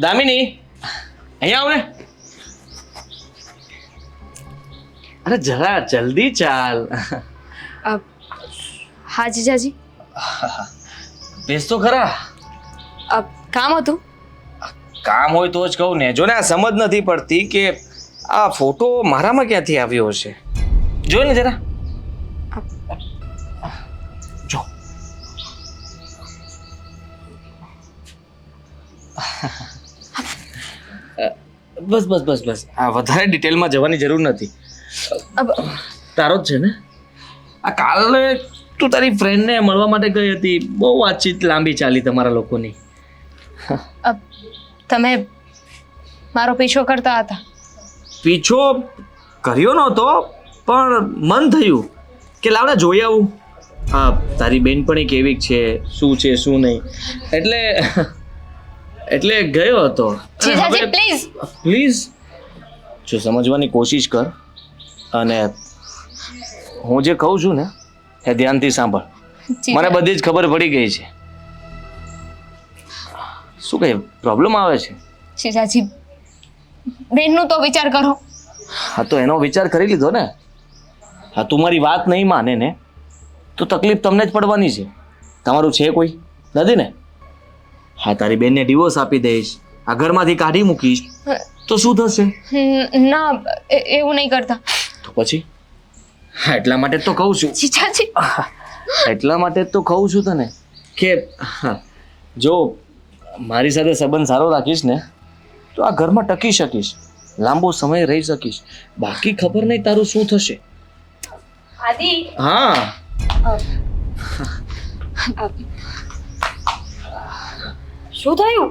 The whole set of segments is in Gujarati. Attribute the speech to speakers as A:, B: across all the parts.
A: દામિની અહીંયા આવ ને. અરે જરા જલ્દી ચાલ.
B: હા જીજાજી.
A: બેસ તો ખરા.
B: કામ હતું.
A: કામ હોય તો જ કહું ને. જો ને આ સમજ નથી પડતી કે આ ફોટો મારામાં ક્યાંથી આવ્યો હશે. જો ને જરા જો. બસ બસ બસ બસ આ વધારે ડિટેલમાં જવાની જરૂર નથી. તારો જ છે ને આ? કાલે તું તારી ફ્રેન્ડને મળવા માટે ગઈ હતી. બહુ વાતચીત લાંબી ચાલી તમારા લોકોની.
B: તમે મારો પીછો કરતા હતા.
A: પીછો કર્યો નહોતો પણ મન થયું કે લાવને જોઈ આવું. હા, તારી બેનપણી કેવી છે, શું છે શું નહીં, એટલે ગયો હતો.
B: જીજાજી પ્લીઝ
A: પ્લીઝ જો સમજવાની કોશિશ કર અને હું જે કહું છું ને એ ધ્યાનથી સાંભળ. મને બધી જ ખબર પડી ગઈ છે. શું કઈ પ્રોબ્લેમ આવે છે?
B: જીજાજી બેનનું તો વિચાર કરો.
A: હા તો એનો વિચાર કરી લીધો ને. હા તું મારી વાત નહીં માને ને તો તકલીફ તમને જ પડવાની છે. તમારું છે કોઈ નથી ને? હા તારી બેનને ડિવોર્સ આપી દઈશ, આ ઘરમાંથી કાઢી મૂકીશ તો શું થશે?
B: ના એવું નહીં કરતા.
A: તો પછી? હા એટલા માટે તો કહું છું.
B: જીજાજી
A: એટલા માટે તો કહું છું તને કે જો મારી સાથે સંબંધ સારો રાખીશ ને તો આ ઘરમાં ટકી શકીશ, લાંબો સમય રહી શકીશ. બાકી ખબર નહીં તારું શું થશે.
B: આદિ.
A: હા
B: શું થયું?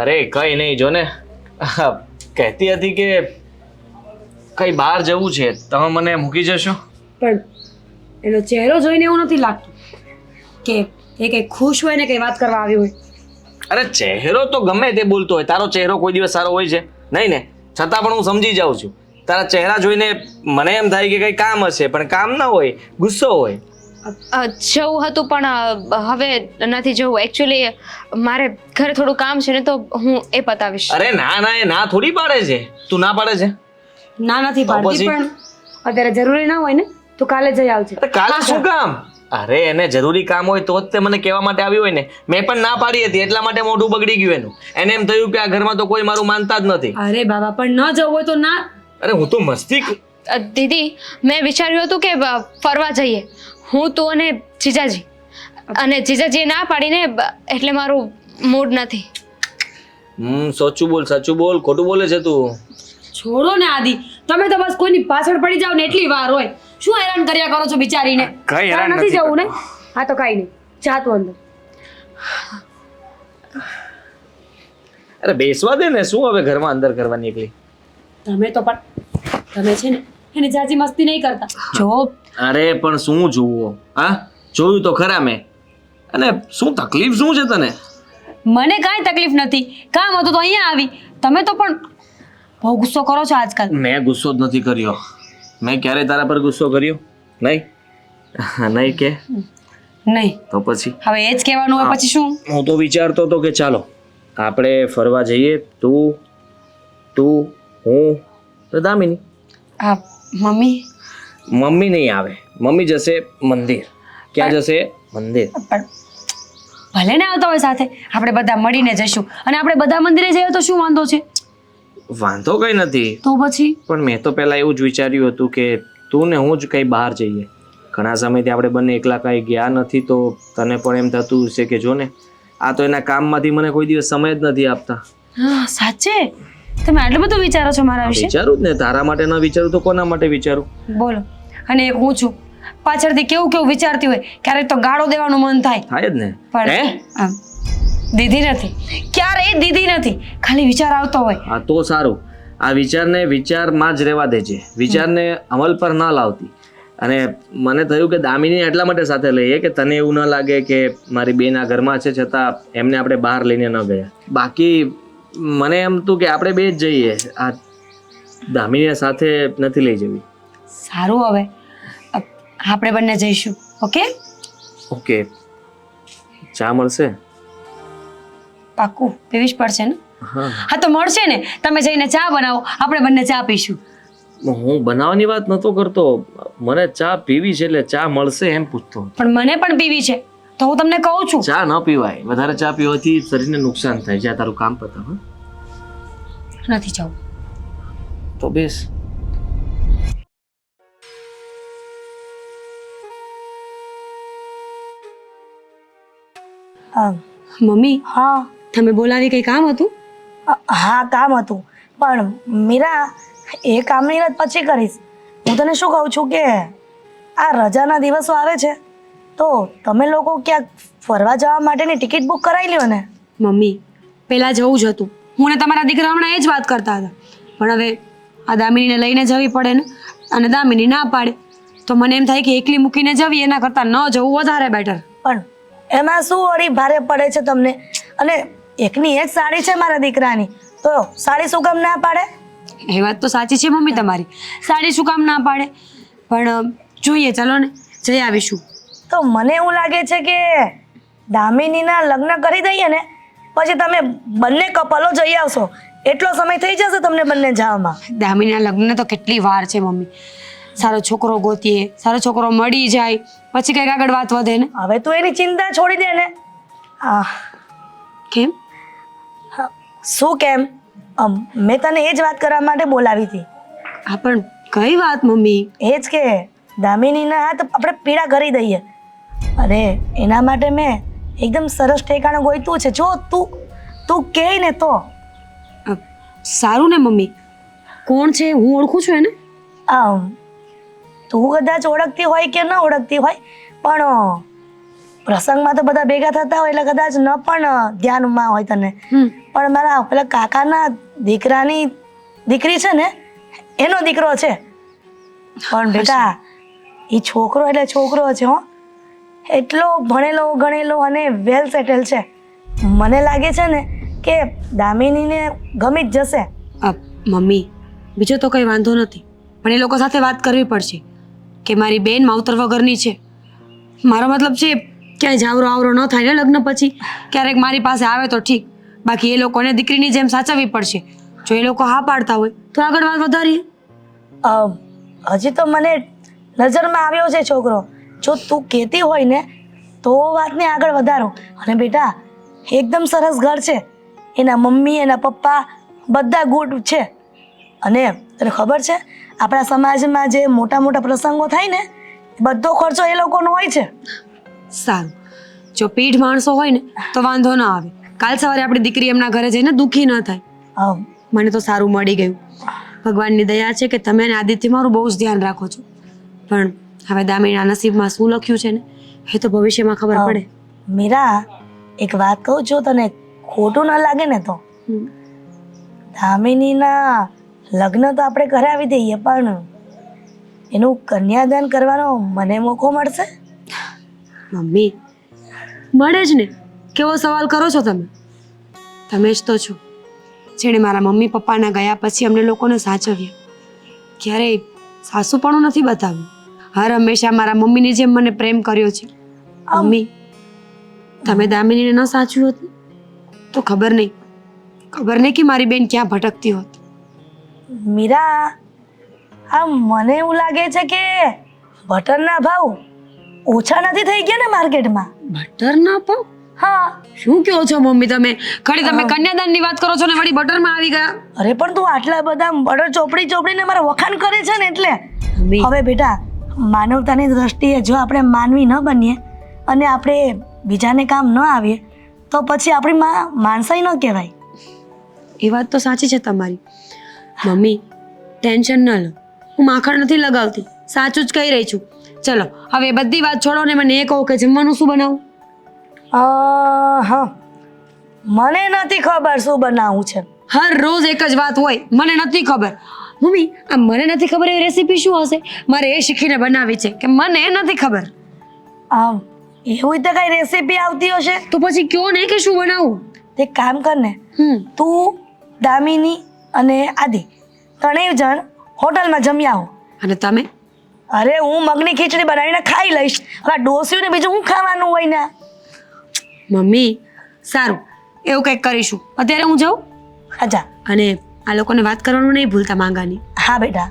A: અરે કઈ નહીં, જો ને કહેતી હતી કે કઈ બહાર જવું છે, તમે મને મૂકી જશો?
C: પણ એનો ચહેરો જોઈને એવું નથી લાગતું કે એ કઈ ખુશ હોય ને કઈ વાત કરવા આવી હોય.
A: અરે ચહેરો તો ગમે તે બોલતો હોય, તારો ચહેરો કોઈ દિવસ સારો હોય છે નહીં ને? છતાં પણ હું સમજી જાઉં છું. તારા ચહેરા જોઈને મને એમ થાય કે કઈ કામ હશે, પણ કામ ના હોય, ગુસ્સો હોય.
B: જવું હતું પણ હવે નથી જવું. એકચ્યુઅલી મારે ઘરે થોડું કામ છે ને તો હું એ પતાવીશ.
A: અરે ના ના, એ ના થોડી પાડે છે. તું ના પાડે છે?
C: ના નથી પાડતી, પણ અત્યારે જરૂરી ના હોય ને તો કાલે જઈ આવજે.
A: અરે કાલે શું કામ? અરે એને જરૂરી કામ હોય તો જ તે મને કહેવા માટે આવી હોય ને. મેં પણ ના પાડી હતી એટલા માટે મોઢું બગડી ગયું એનું. એને એમ થયું કે આ ઘરમાં તો કોઈ મારું માનતા જ નથી.
C: અરે બાબા, પણ ન જવું હોય તો ના.
A: અરે હું તો મસ્તી.
B: દીદી મેં વિચાર્યું હતું કે ફરવા જઈએ, હું તું અને જીજાજી. અને જીજાજીએ ના પાડીને એટલે મારું મૂડ નથી.
A: સાચું બોલ, સાચું બોલ. ખોટું બોલે છે તું.
C: છોડો ને આદિ, તમે તો બસ કોઈની પાછળ પડી જાવ ને એટલી વાર હોય. શું હેરાન કર્યા કરો છો બિચારીને?
A: કઈ હેરાન
C: નથી
A: નથી
C: જવું ને? હા તો કઈ નહીં, જા તું અંદર.
A: અરે બેસવા દે ને, શું હવે ઘરમાં અંદર કરવાની એકલી?
C: તમે તો પણ તમે છે ને એને જાજી મસ્તી નહીં કરતા. જો
A: અરે પણ શું જોવું? હા જોયું તો ખરા મેં. અને શું તકલીફ શું છે તને?
C: મને કાંઈ તકલીફ નથી, કામ હતું તો અહીંયા આવી. તમે તો પણ બહુ ગુસ્સો કરો છો આજકાલ.
A: મેં ગુસ્સો જ નથી કર્યો. મેં ક્યારે તારા પર ગુસ્સો કર્યો? નહીં. નહીં કે
C: નહીં
A: તો પછી
C: હવે એ જ કહેવાનું હોય પછી શું?
A: હું તો વિચારતો હતો કે ચાલો આપણે ફરવા જઈએ. તું હું તો દામિની.
C: હા મમ્મી.
A: મમ્મી નહીં આવે. મમ્મી જશે મંદિર. ક્યાં જશે? મંદિર.
C: પણ ભલે ને આવતા હોય સાથે, આપણે બધા મળીને જઈશું. અને આપણે બધા મંદિરે જઈએ તો શું વાંધો છે?
A: વાંધો કઈ નથી.
C: તો પછી
A: પણ મેં તો પહેલા એવું જ વિચાર્યું હતું કે તું ને હું જ કઈ બહાર જઈએ. ઘણા સમયથી આપણે બંને એકલા કઈ ગયા નથી તો તને પણ એમ થતું હશે કે જો ને આ તો એના કામમાંથી મને કોઈ દિવસ સમય જ નથી આપતા.
C: હા સાચે તમે આટલું બધું વિચારો છો મારા વિશે?
A: વિચારું જ ને, તારા માટે ન વિચારું તો કોના માટે વિચારું?
C: બોલો. અને એક હું છું, પાછળથી કેવું કેવું વિચારતી હોય, ક્યારેક તો ગાળો દેવાનું મન થાય.
A: થાય જ ને.
C: પણ આમ દીધી નથી, ક્યારેય દીધી નથી, ખાલી વિચાર આવતો હોય.
A: હા તો સારું. આ વિચારને વિચારમાં જ રહેવા દેજે, વિચારને અમલ પર ન લાવતી. અને મને થયું કે દામિની એટલા માટે સાથે લઈએ કે તને એવું ન લાગે કે મારી બેન આ ઘરમાં છે છતાં એમને આપણે બહાર લઈને ન ગયા. બાકી મને એમ હતું કે આપણે બે જ જઈએ, આ દામિની સાથે નથી લઈ જવી.
C: સારું, હવે આપણે બંને જઈશું. Okay
A: okay. ચા મળશે?
C: પાક્કું પીવી જ પડશે ને?
A: હા
C: હા તો મળશે ને, તમે જઈને ચા બનાવો, આપણે બંને ચા પીશું.
A: હું બનાવવાની વાત નતો કરતો, મને ચા પીવી છે એટલે ચા મળશે એમ પૂછતો હતો.
C: પણ મને પણ પીવી છે તો હું તમને કહું છું.
A: ચા ન પીવાય, વધારે ચા પીવાથી શરીરને નુકસાન થાય. જ્યાં તારું કામ પતાવ
C: નથી જવું.
A: તો બેસ.
C: મમ્મી,
D: હા
C: તમે બોલાવી કઈ કામ હતું?
D: હા કામ હતું, પણ મીરા એ કામની વાત પછી કરીશ. હું તને શું કહું છું કે આ રજાના દિવસો આવે છે તો તમે લોકો ક્યાંક ફરવા જવા માટેની ટિકિટ બુક કરાવી લ્યો ને.
C: મમ્મી, પહેલા જવું જ હતું. હું ને તમારા દીકરા હમણાં એ જ વાત કરતા હતા, પણ હવે આ દામિનીને લઈને જવી પડે ને, અને દામિની ના પાડે તો મને એમ થાય કે એકલી મૂકીને જવી એના કરતાં ન જવું વધારે બેટર.
D: પણ એમાં શું વળી ભારે પડે છે તમને? અને એકની એક સાડી છે મારા દીકરાની, તો સાડી શું કામ ના પાડે?
C: એ વાત તો સાચી છે મમ્મી તમારી, સાડી શું કામ ના પાડે, પણ જોઈએ ચાલો ને જઈ આવીશું.
D: તો મને એવું લાગે છે કે દામિનીના લગ્ન કરી દઈએ ને પછી તમે બંને કપલો જઈ આવશો. એટલો સમય થઈ જશે તમને બંને જવામાં.
C: દામિનીના લગ્નને તો કેટલી વાર છે મમ્મી. સારો છોકરો ગોતીએ, સારો છોકરો મળી જાય પછી કંઈક આગળ વાત વધે ને.
D: હવે તું એની ચિંતા છોડી દે ને.
C: કેમ?
D: શું કેમ? મેં તને એ જ વાત કરવા માટે બોલાવી હતી.
C: હા પણ કઈ વાત મમ્મી?
D: એ જ કે દામિનીના હાથ આપણે પીળા કરી દઈએ. અરે એના માટે મેં એકદમ સરસ ઠેકાણું ગોઈતું છે. જો તું કહે ને તો.
C: સારું ને મમ્મી, કોણ છે? હું ઓળખું છું એને.
D: તું કદાચ ઓળખતી હોય કે ન ઓળખતી હોય, પણ પ્રસંગમાં તો બધા ભેગા થતા હોય એટલે કદાચ ન પણ ધ્યાનમાં હોય તને. પણ મારા પેલા કાકાના દીકરાની દીકરી છે ને, એનો દીકરો છે. પણ બેટા એ છોકરો એટલે છોકરો છે હો, એટલો ભણેલો ગણેલો અને વેલ સેટલ છે. મને લાગે છે ને કે દામિનીને ગમી જ જશે.
C: મમ્મી, બીજો તો કંઈ વાંધો નથી, પણ એ લોકો સાથે વાત કરવી પડશે કે મારી બેન માવતર વગરની છે. મારો મતલબ છે ક્યાંય જાવરો આવરો ન થાય ને લગ્ન પછી. ક્યારેક મારી પાસે આવે તો ઠીક, બાકી એ લોકોને દીકરીની જેમ સાચવવી પડશે. જો એ લોકો હા પાડતા હોય તો આગળ વાત વધારીએ.
D: હજી તો મને નજરમાં આવ્યો છે છોકરો. જો તું કહેતી હોય ને તો વાતને આગળ વધારો. અને બેટા એકદમ સરસ ઘર છે, એના મમ્મી એના પપ્પા બધા ગુડ છે. અને તને ખબર છે આપણા સમાજમાં જે મોટા મોટા પ્રસંગો થાય ને બધો ખર્ચો એ લોકોનો હોય છે.
C: સારું, જો પીઢ માણસો હોય ને તો વાંધો ના આવે. કાલ સવારે આપણી દીકરી એમના ઘરે જઈને દુઃખી ન થાય. મને તો સારું મળી ગયું. ભગવાનની દયા છે કે તમે અને આદિત્ય મારું બહુ જ ધ્યાન રાખો છો. પણ હવે દામિનીના નસીબમાં શું લખ્યું છે ને એ તો ભવિષ્યમાં ખબર પડે.
D: મીરા, એક વાત કહું, જો તને ખોટું ન લાગે ને તો દામિનીના લગ્ન તો આપણે કરાવી દઈએ, પણ એનું કન્યાદાન કરવાનો મને મોકો મળશે?
C: મમ્મી, મળે જ ને. કેવો સવાલ કરો છો તમે? તમે જ તો છો જેણે મારા મમ્મી પપ્પાના ગયા પછી અમને લોકોને સાચવ્યા. ક્યારેય સાસુપણું નથી બતાવ્યું. હર હંમેશા મારા મમ્મીની જેમ મને પ્રેમ કર્યો છે. મમ્મી, તમે દામિનીને ન સાચવ્યું હતું તો ખબર નહીં કે મારી બેન ક્યાં ભટકતી હોત.
D: મીરા, મને એવું લાગે છે કે બટરના ભાવ ઓછા નથી થઈ ગયા ને માર્કેટમાં?
C: બટર ના પાવ?
D: હા.
C: શું કહો છો મમ્મી તમે? ખાલી તમે કન્યાદાનની વાત કરો છો ને વળી બટરમાં આવી ગયા.
D: અરે પણ તું આટલા બધા બટર ચોપડીને મારા વખાણ કરે છે ને એટલે. હવે બેટા માનવતાની દ્રષ્ટિએ જો આપણે માનવી ન બનીએ અને આપણે બીજાને કામ ન આવીએ તો પછી આપણી માણસાઈ ન કહેવાય.
C: એ વાત તો સાચી છે તમારી. મમ્મી, ટેન્શન ન લો, હું માખણ નથી લગાવતી, સાચું જ કહી રહી છું. ચલો હવે બધી વાત છોડો ને મને એ કહો કે જમવાનું શું બનાવું?
D: હા, મને નથી ખબર શું બનાવવું છે.
C: હર રોજ એક જ વાત હોય, મને નથી ખબર. મમ્મી, આ મને નથી ખબર એ રેસીપી શું હશે? મારે એ શીખીને બનાવી છે કે મને નથી ખબર.
D: એવું તો કઈ રેસીપી આવતી હશે
C: તો પછી કયો ને કે શું બનાવું?
D: તે કામ કર ને, તું દામિની અને આદિ ત્રણેય જણ હોટલમાં જમી આવો.
C: અને તમે?
D: અરે હું મગની ખીચડી બનાવીને ખાઈ લઈશ. હવે ડોસ્યું ને બીજું હું ખાવાનું હોય ને.
C: મમ્મી, સારું એવું કંઈક કરીશું. અત્યારે હું જાઉં?
D: હા જા.
C: અને આ લોકોને વાત કરવાનું નહીં ભૂલતા માંગાની.
D: હા બેટા,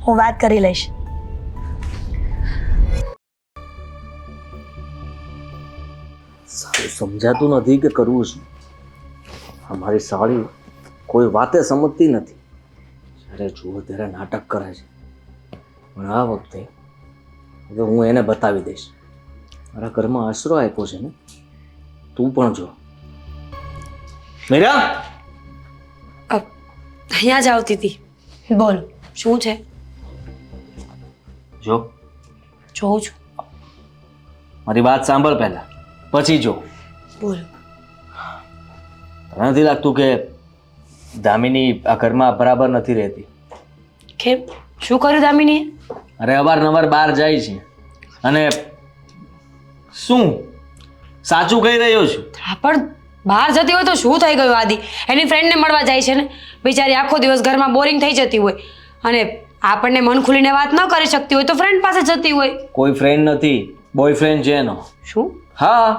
D: હું વાત કરી લઈશ.
A: સારું સમજાતું નથી કે કરવું શું. અમારી સાળી કોઈ વાતે સમજતી નથી. જ્યારે જુઓ ત્યારે નાટક કરે છે. પણ આ વખતે હવે હું એને બતાવી દઈશ. મારા ઘરમાં આશરો આપ્યો છે ને, તું પણ જો. મીરા,
C: અહીંયા જ આવતી હતી.
D: બોલ.
C: શું છે?
A: જો
C: જોઉં છું.
A: મારી વાત સાંભળ પહેલા, પછી જો.
C: બોલો.
A: તને નથી લાગતું કે દામિની આ ઘરમાં બરાબર નથી રહેતી?
C: કેમ? શું કર્યું દામિનીએ?
A: અરે અવારનવાર બહાર જાય છે. અને શું સાચું કહી રહ્યો છું?
C: હા પણ બહાર જતી હોય તો શું થઈ ગયું આદિ? એની ફ્રેન્ડને મળવા જાય છે ને. બિચારી આખો દિવસ ઘરમાં બોરિંગ થઈ જતી હોય અને આપણને મન ખુલીને વાત ન કરી શકતી હોય તો ફ્રેન્ડ પાસે જતી હોય.
A: કોઈ ફ્રેન્ડ નથી, બોયફ્રેન્ડ છે એનો.
C: શું?
A: હા.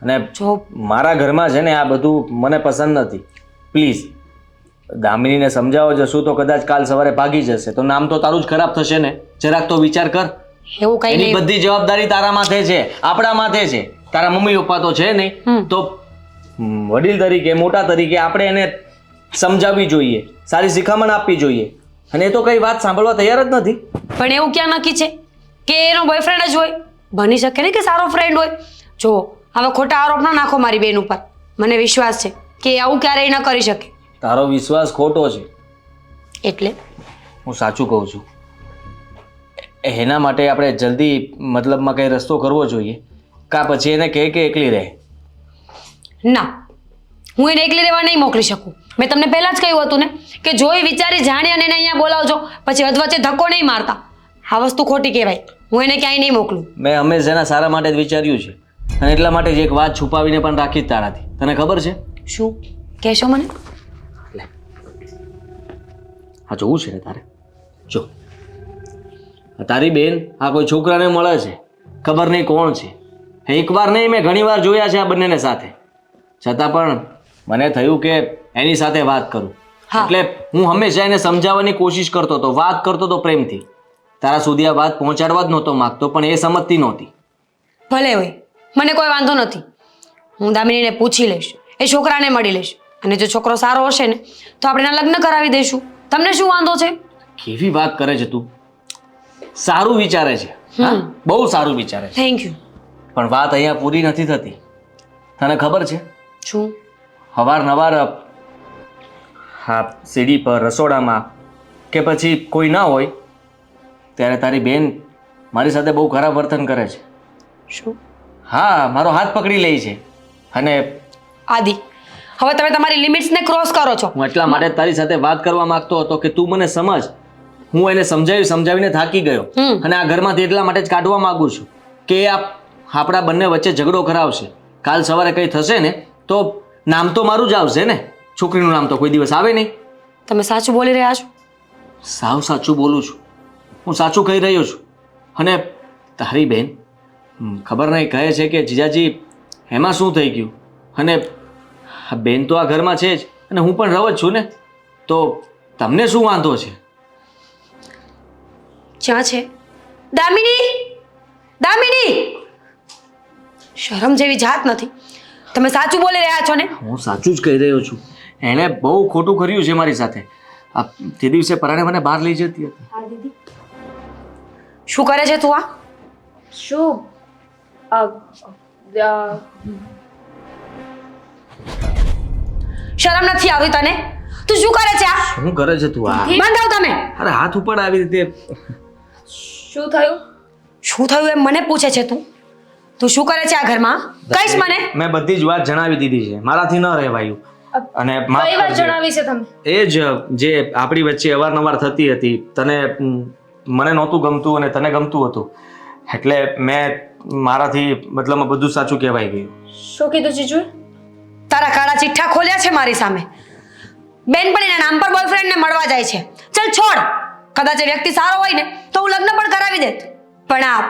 A: અને
C: જો
A: મારા ઘરમાં છે ને આ બધું મને પસંદ નથી. પ્લીઝ દામિનીને સમજાવો જશું તો કદાચ કાલ સવારે ભાગી જશે તો નામ તો તારું જ ખરાબ થશે ને. જરાક તો વિચાર કર.
C: એવું કઈ
A: એની
C: નહીં.
A: બધી જવાબદારી તારા માથે છે, આપણા માથે છે. તારા મમ્મી પપ્પા તો છે નહીં, તો વડીલ તરીકે, મોટા તરીકે આપણે એને સમજાવવી જોઈએ, સારી શિખામણ આપવી જોઈએ. અને એ તો કઈ વાત સાંભળવા તૈયાર જ નથી.
C: પણ એવું ક્યાં નક્કી છે કે એનો બોયફ્રેન્ડ જ હોય? બની શકે ને કે સારો ફ્રેન્ડ હોય. જો હવે ખોટા આરોપ ન નાખો મારી બેન ઉપર. મને વિશ્વાસ છે કે એ આવું ક્યારેય ન કરી શકે.
A: તારો વિશ્વાસ ખોટો છે.
C: એટલે
A: હું સાચું કહું છું. એના માટે આપણે જલ્દી મતલબમાં કંઈ રસ્તો કરવો જોઈએ, કાં પછી એને કહે કે એકલી રહે.
C: ના, હું એને એકલી રહેવા નહીં મોકલી શકું. મેં તમને પહેલા જ કહ્યું હતું ને કે જોઈ વિચારી જાણી અને એને અહીંયા બોલાવજો, પછી અધવચ્ચે ધક્કો નહીં મારતા. આ વસ્તુ ખોટી કહેવાય. હું એને ક્યાંય નહીં મોકલું.
A: મેં હંમેશા એના સારા માટે જ વિચાર્યું છે અને એટલા માટે જ એક વાત છુપાવીને પણ રાખી જ તારાથી. તને ખબર છે?
C: શું કહેશો મને?
A: હા જોવું છે ને તારે? જો તારી બેન આ કોઈ છોકરાને મળે છે, ખબર નહીં કોણ છે. એકવાર નહીં, મેં ઘણી વાર જોયા છે આ બંનેને સાથે. છતાં પણ મને થયું કે એની સાથે વાત કરું. એટલે હું હંમેશા એને સમજાવવાની કોશિશ કરતો હતો, વાત કરતો હતો પ્રેમથી. તારા સુધી આ વાત પહોંચાડવા જ નહોતો માગતો, પણ એ સમજતી નહોતી.
C: ભલે હોય, મને કોઈ વાંધો નથી. હું દામિનીને પૂછી લઈશ, એ છોકરાને મળી લઈશ અને જો છોકરો સારો હશે ને તો આપણે એના લગ્ન કરાવી દઈશું. તમને શું વાંધો છે?
A: કેવી વાત કરે છે તું? સારું વિચારે છે, હા, બહુ સારું વિચારે છે.
C: Thank you.
A: પણ વાત અહીંયા પૂરી નથી થતી. તને ખબર છે?
C: શું?
A: અવારનવાર હા સીડી પર, રસોડામાં કે પછી કોઈ ના હોય ત્યારે તારી બેન મારી સાથે બહુ ખરાબ વર્તન કરે છે.
C: શું?
A: હા, મારો હાથ પકડી લે છે. અને
C: આદિ, હવે તમે તમારી લિમિટ્સને ક્રોસ કરો છો.
A: હું એટલા માટે તારી સાથે વાત કરવા માંગતો હતો કે તું મને સમજ. હું એને સમજાવીને થાકી ગયો અને આ ઘરમાંથી એટલા માટે જ કાઢવા માંગુ છું કે આપણા બંને વચ્ચે ઝઘડો કરાવશે. કાલ સવારે કંઈ થશે ને તો નામ તો મારું જ આવશે ને, છોકરીનું નામ તો કોઈ દિવસ આવે નહીં.
C: તમે સાચું બોલી રહ્યા છો?
A: સાવ સાચું બોલું છું. હું સાચું કહી રહ્યો છું. અને તારી બેન ખબર નહીં કહે છે કે જીજાજી એમાં શું થઈ ગયું. અને બેન તો આ ઘરમાં છે જ અને હું પણ રહું જ છું ને, તો તમને શું વાંધો છે?
C: ક્યાં છે દામિની? દામિની, શરમ જેવી જાત નથી. તમે સાચું બોલી રહ્યા છો ને?
A: હું સાચું જ કહી રહ્યો છું. એણે બહુ ખોટું કર્યું છે મારી સાથે. તે દિવસે પરાણે મને બહાર લઈ જતી હતી.
C: શું કરે છે તું? આ
B: શું
C: શરમ નથી આવતી તને? તું શું કરે છે? આ
A: શું કરે છે તું? આ
C: બંધાવ તમે.
A: અરે હાથ ઉપર આવી રીતે.
B: શું થયું?
C: શું થયું એમ મને પૂછે છે તું? તું શું કરે છે આ ઘરમાં? કહીશ મને?
A: મેં બધી જ વાત જણાવી દીધી છે. મારાથી ન રહેવાયું. અને માફ
B: કઈ વાત
A: કરજે.
B: જણાવી છે તમે?
A: એ જ જે આપણી વચ્ચે અવારનવાર થતી હતી. તને મને નહોતું ગમતું અને તને ગમતું હતું, એટલે મેં મારાથી મતલબમાં બધું સાચું કહેવાય ગયું.
B: શું કીધું જીજુ?
C: તારા કાળા ચિઠ્ઠા ખોલ્યા છે મારી સામે. બેનપણીના નામ પર બોયફ્રેન્ડને મળવા જાય છે. ચલ છોડ, કદાચ એ વ્યક્તિ સારો હોય ને તો હું લગ્ન પણ કરાવી દેત. પણ આ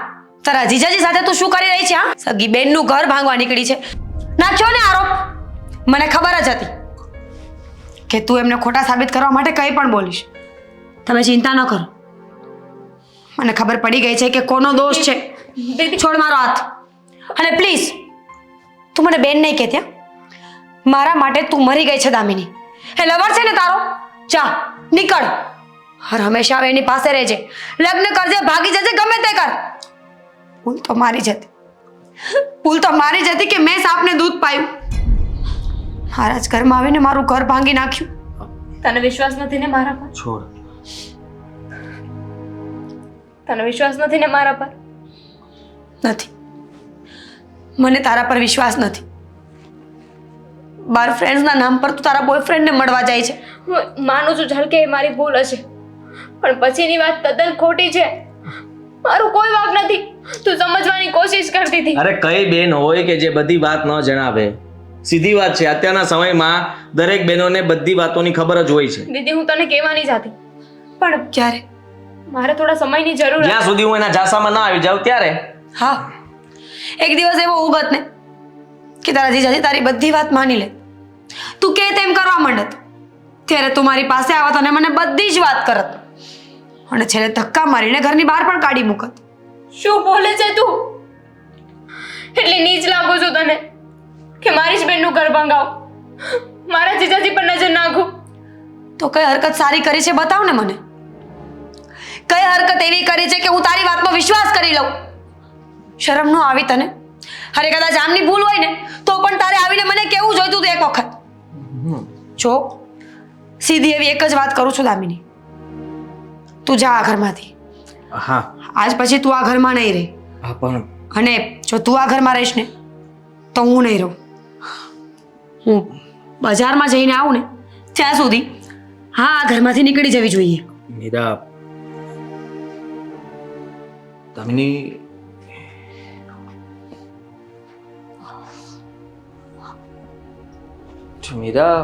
C: તારા જીજાજી સાથે તું શું કરી રહી છે? હા, સગી બેનનું ઘર ભાંગવા નીકળી છે. નાખ્યો ને આરોપ? મને ખબર જ હતી. કે તું એમને ખોટા સાબિત કરવા માટે કંઈ પણ બોલીશ. તમે ચિંતા ન કરો, મને ખબર પડી ગઈ છે કે કોનો દોષ છે.
B: દીદી
C: છોડ મારો હાથ. અને પ્લીઝ તું મને બેન નહીં કહેતી, હા? મારા માટે તું મરી ગઈ છે દામિની. એ લવર છે ને તારો, જા નીકળ. હર હંમેશા હવે એની પાસે રહેજે, લગ્ન કરજે, ભાગી જજે, ગમે તે કર. ભૂલ તો મારી જ હતી, ભૂલ તો મારી જ હતી કે મેં સાપને દૂધ પાયું. મારા જ ઘરમાં આવીને મારું ઘર ભાંગી નાખ્યું.
B: તને વિશ્વાસ નથી ને મારા પર?
A: છોડ.
B: તને વિશ્વાસ નથી ને મારા પર?
C: નથી, મને તારા પર વિશ્વાસ નથી. બાર ફ્રેન્ડ્સના નામ પર તું તારા બોયફ્રેન્ડને મળવા જાય છે.
B: હું માનું છું ચાલ કે એ મારી ભૂલ હશે, પણ પછીની વાત તદ્દન ખોટી છે. મારું કોઈ વાંક નથી. તું સમજવાની કોશિશ કરતી હતી.
A: અરે કઈ બેન હોય કે જે બધી વાત ન જણાવે? સીધી વાત છે, અત્યારના સમયમાં દરેક બહેનોને બધી વાતોની ખબર જ હોય છે.
B: દીદી હું તને કહેવાની જ હતી, પણ
C: ક્યારે?
B: મારે થોડા સમયની જરૂર હતી.
A: જ્યાં સુધી હું એના જાસામાં ના આવી જાઉં ત્યારે.
C: હા, એક દિવસ એવો ઉગત ને કે તારા જીજાજી તારી બધી વાત માની લે, તું કે તેમ કરવા માંડત, ત્યારે તું મારી પાસે આવત અને મને બધી જ વાત કરત, અને છેલ્લે ધક્કા મારીને ઘરની બહાર પણ કાઢી મૂકત.
B: શું બોલે છે તું? એટલી નીચ લાગુ છું તને કે મારી જ બેનનું ઘર ભંગાવ, મારા જીજાજી પર નજર નાખું?
C: તો કઈ હરકત સારી કરી છે બતાવ ને મને. કઈ હરકત એવી કરી છે કે હું તારી વાતમાં વિશ્વાસ કરી લઉં? શરમ ન આવી તને? અરે કદાચ આમની ભૂલ હોય ને તો પણ તારે આવીને મને કેવું જોઈતું હતું એક વખત. જો સીધી એવી એક જ વાત કરું છું દામિની, તું જા આ ઘરમાંથી.
A: હા
C: આજ પછી તું આ ઘરમાં નહીં રહે,
A: હા પણ
C: અને જો તું આ ઘરમાં રહીશ ને તો હું નહીં રહું. હું બજારમાં જઈને આવું ને ત્યાં સુધી હા આ ઘરમાંથી નીકળી જવી જોઈએ.
A: મીરા, દામિની, મીરા